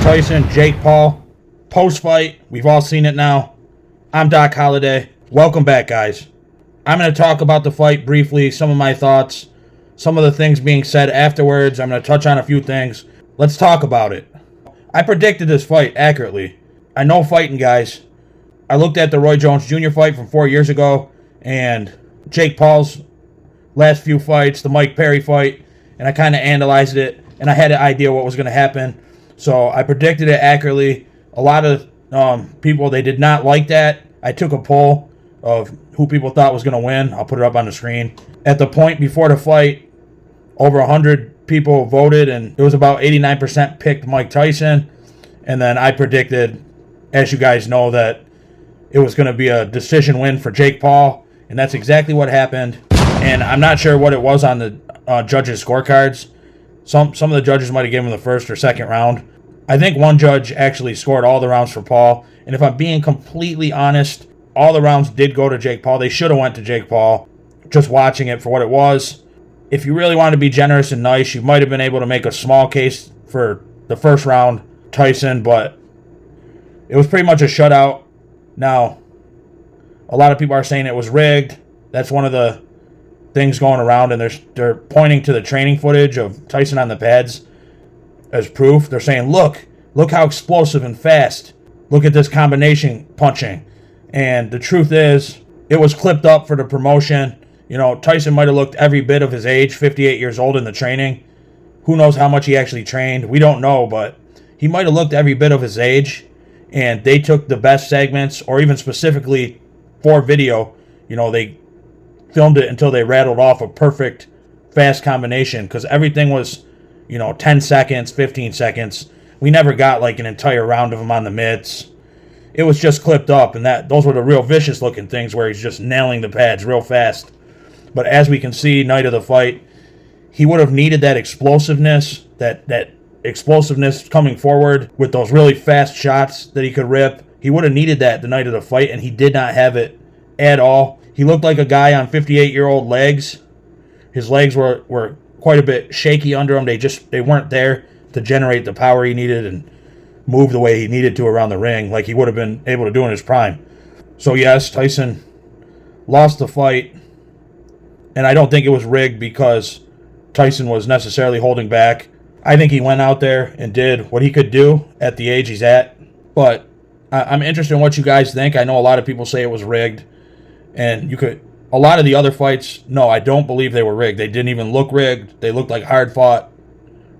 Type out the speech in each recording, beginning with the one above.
Tyson, Jake Paul, post-fight. We've all seen it now. I'm Doc Holliday. Welcome back, guys. I'm going to talk about the fight briefly, some of my thoughts, some of the things being said afterwards. I'm going to touch on a few things. Let's talk about it. I predicted this fight accurately. I know fighting, guys. I looked at the Roy Jones Jr. fight from 4 years ago and Jake Paul's last few fights, the Mike Perry fight, and I kind of analyzed it, and I had an idea what was going to happen. So I predicted it accurately. A lot of people, they did not like that. I took a poll of who people thought was going to win. I'll put it up on the screen. At the point before the fight, over 100 people voted, and it was about 89% picked Mike Tyson. And then I predicted, as you guys know, that it was going to be a decision win for Jake Paul, and that's exactly what happened. And I'm not sure what it was on the judges' scorecards. Some of the judges might have given him the first or second round. I think one judge actually scored all the rounds for Paul. And if I'm being completely honest, all the rounds did go to Jake Paul. They should have went to Jake Paul, just watching it for what it was. If you really want to be generous and nice, you might have been able to make a small case for the first round, Tyson, but it was pretty much a shutout. Now, a lot of people are saying it was rigged. That's one of the things going around, and they're pointing to the training footage of Tyson on the pads as proof. They're saying, look how explosive and fast. Look at this combination punching. And the truth is, it was clipped up for the promotion. You know, Tyson might have looked every bit of his age, 58 years old in the training. Who knows how much he actually trained? We don't know, but he might have looked every bit of his age. And they took the best segments, or even specifically for video, you know, they filmed it until they rattled off a perfect fast combination, because everything was, 10 seconds, 15 seconds. We never got like an entire round of them on the mitts. It was just clipped up, and those were the real vicious looking things where he's just nailing the pads real fast. But as we can see, night of the fight, he would have needed that explosiveness, that explosiveness coming forward with those really fast shots that he could rip. He would have needed that the night of the fight, and he did not have it at all. He looked like a guy on 58-year-old legs. His legs were quite a bit shaky under him. They weren't there to generate the power he needed and move the way he needed to around the ring like he would have been able to do in his prime. So yes, Tyson lost the fight, and I don't think it was rigged because Tyson was necessarily holding back. I think he went out there and did what he could do at the age he's at. But I'm interested in what you guys think. I know a lot of people say it was rigged. And a lot of the other fights, no, I don't believe they were rigged. They didn't even look rigged. They looked like hard-fought,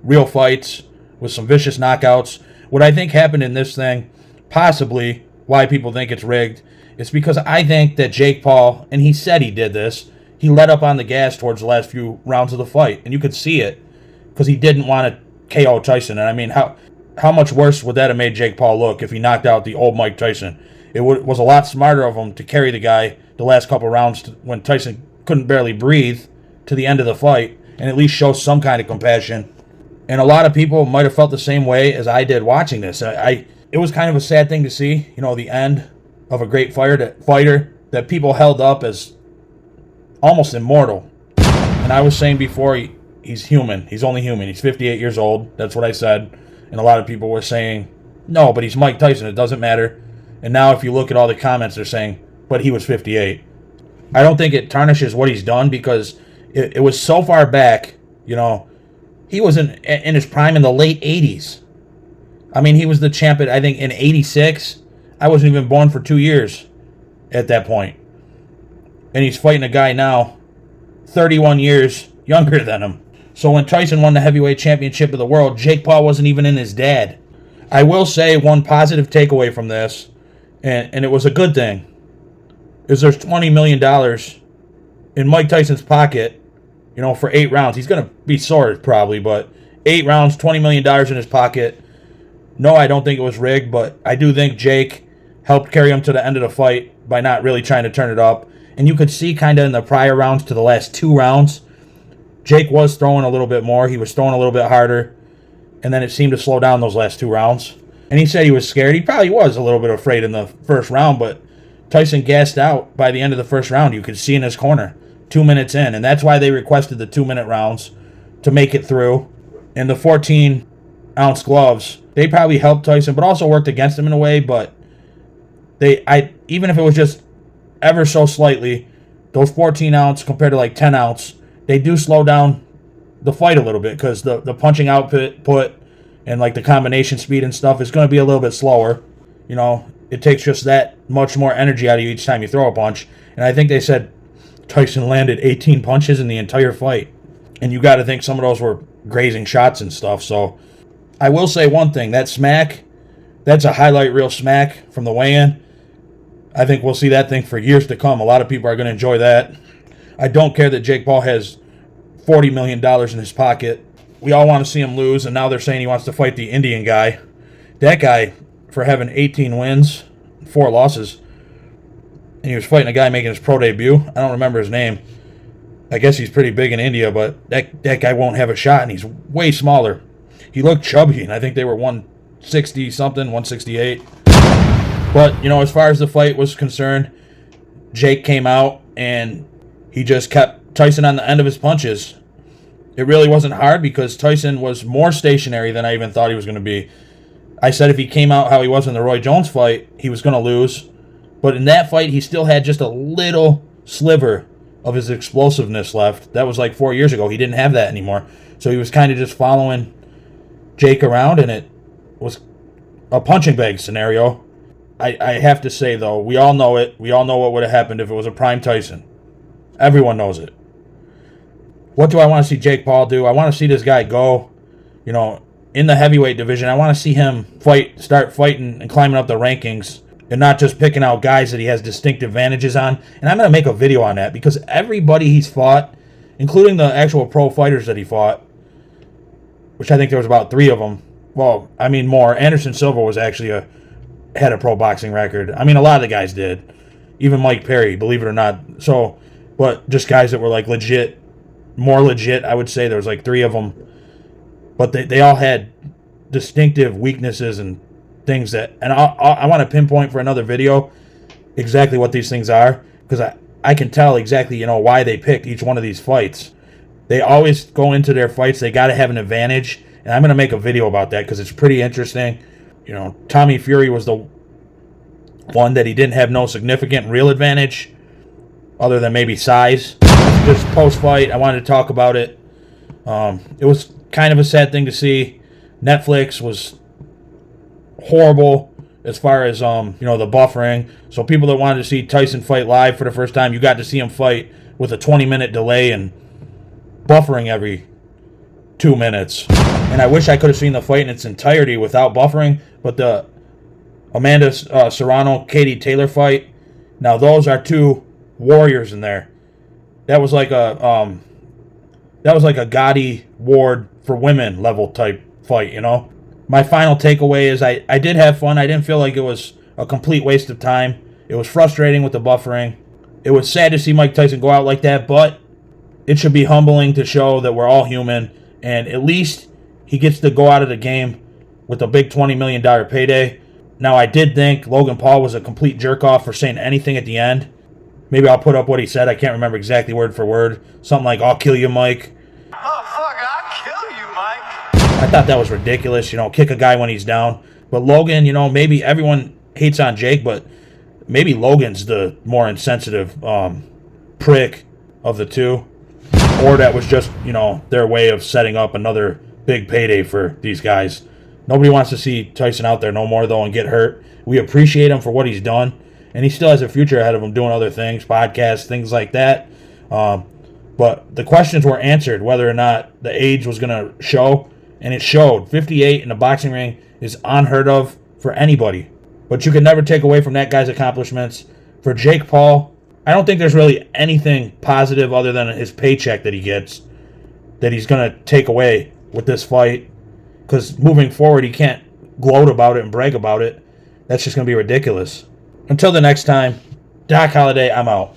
real fights with some vicious knockouts. What I think happened in this thing, possibly why people think it's rigged, is because I think that Jake Paul, and he said he did this, he let up on the gas towards the last few rounds of the fight. And you could see it because he didn't want to KO Tyson. And I mean, how much worse would that have made Jake Paul look if he knocked out the old Mike Tyson? It was a lot smarter of him to carry the guy the last couple rounds when Tyson couldn't barely breathe to the end of the fight and at least show some kind of compassion. And a lot of people might have felt the same way as I did watching this. It was kind of a sad thing to see, the end of a great fighter that people held up as almost immortal. And I was saying before, he's human. He's only human. He's 58 years old. That's what I said. And a lot of people were saying, no, but he's Mike Tyson. It doesn't matter. And now if you look at all the comments, they're saying, but he was 58. I don't think it tarnishes what he's done because it was so far back, he was in his prime in the late 80s. I mean, he was the champion, I think, in 86. I wasn't even born for 2 years at that point. And he's fighting a guy now 31 years younger than him. So when Tyson won the heavyweight championship of the world, Jake Paul wasn't even in his dad. I will say one positive takeaway from this, and it was a good thing, is there's $20 million in Mike Tyson's pocket, for 8 rounds. He's going to be sore probably, but 8 rounds, $20 million in his pocket. No, I don't think it was rigged, but I do think Jake helped carry him to the end of the fight by not really trying to turn it up. And you could see kind of in the prior rounds to the last 2 rounds, Jake was throwing a little bit more. He was throwing a little bit harder. And then it seemed to slow down those last 2 rounds. And he said he was scared. He probably was a little bit afraid in the first round, but Tyson gassed out by the end of the first round. You could see in his corner, 2 minutes in. And that's why they requested the 2-minute rounds to make it through. And the 14 14-ounce gloves. They probably helped Tyson, but also worked against him in a way. But even if it was just ever so slightly, those 14-ounce compared to like 10-ounce, they do slow down the fight a little bit because the punching output and like the combination speed and stuff is going to be a little bit slower. You know, it takes just that much more energy out of you each time you throw a punch. And I think they said Tyson landed 18 punches in the entire fight. And you got to think some of those were grazing shots and stuff. So I will say one thing, that smack, that's a highlight reel smack from the weigh-in. I think we'll see that thing for years to come. A lot of people are going to enjoy that. I don't care that Jake Paul has $40 million in his pocket. We all want to see him lose, and now they're saying he wants to fight the Indian guy. That guy, for having 18 wins, 4 losses, and he was fighting a guy making his pro debut. I don't remember his name. I guess he's pretty big in India, but that guy won't have a shot, and he's way smaller. He looked chubby, and I think they were 160-something, 168. But, you know, as far as the fight was concerned, Jake came out, and he just kept Tyson on the end of his punches. It really wasn't hard because Tyson was more stationary than I even thought he was going to be. I said if he came out how he was in the Roy Jones fight, he was going to lose. But in that fight, he still had just a little sliver of his explosiveness left. That was like 4 years ago. He didn't have that anymore. So he was kind of just following Jake around, and it was a punching bag scenario. I have to say, though, we all know it. We all know what would have happened if it was a prime Tyson. Everyone knows it. What do I want to see Jake Paul do? I want to see this guy go, you know, in the heavyweight division. I want to see him start fighting and climbing up the rankings and not just picking out guys that he has distinct advantages on. And I'm going to make a video on that because everybody he's fought, including the actual pro fighters that he fought, which I think there was about 3 of them. Well, I mean more. Anderson Silva was actually had a pro boxing record. I mean, a lot of the guys did. Even Mike Perry, believe it or not. So, but just guys that were like legit, more legit, I would say. There was like 3 of them. But they all had distinctive weaknesses and things that, and I want to pinpoint for another video exactly what these things are, because I can tell exactly, you know, why they picked each one of these fights. They always go into their fights, they got to have an advantage, and I'm going to make a video about that because it's pretty interesting. You know, Tommy Fury was the one that he didn't have no significant real advantage other than maybe size. Just post-fight, I wanted to talk about it. It was kind of a sad thing to see. Netflix was horrible as far as you know, the buffering. So people that wanted to see Tyson fight live for the first time, you got to see him fight with a 20-minute delay and buffering every 2 minutes. And I wish I could have seen the fight in its entirety without buffering. But the Amanda Serrano, Katie Taylor fight, now those are 2 warriors in there. That was like a Gotti Ward for women level type fight, you know. My final takeaway is I did have fun. I didn't feel like it was a complete waste of time. It was frustrating with the buffering. It was sad to see Mike Tyson go out like that, but it should be humbling to show that we're all human, and at least he gets to go out of the game with a big $20 million payday. Now, I did think Logan Paul was a complete jerk-off for saying anything at the end. Maybe I'll put up what he said. I can't remember exactly word for word. Something like, "I'll kill you, Mike." Oh, fuck, I'll kill you, Mike. I thought that was ridiculous, you know, kick a guy when he's down. But Logan, you know, maybe everyone hates on Jake, but maybe Logan's the more insensitive prick of the 2. Or that was just, you know, their way of setting up another big payday for these guys. Nobody wants to see Tyson out there no more, though, and get hurt. We appreciate him for what he's done. And he still has a future ahead of him doing other things, podcasts, things like that. But the questions were answered, whether or not the age was going to show. And it showed. 58 in the boxing ring is unheard of for anybody. But you can never take away from that guy's accomplishments. For Jake Paul, I don't think there's really anything positive other than his paycheck that he gets that he's going to take away with this fight. Because moving forward, he can't gloat about it and brag about it. That's just going to be ridiculous. Until the next time, Doc Holliday, I'm out.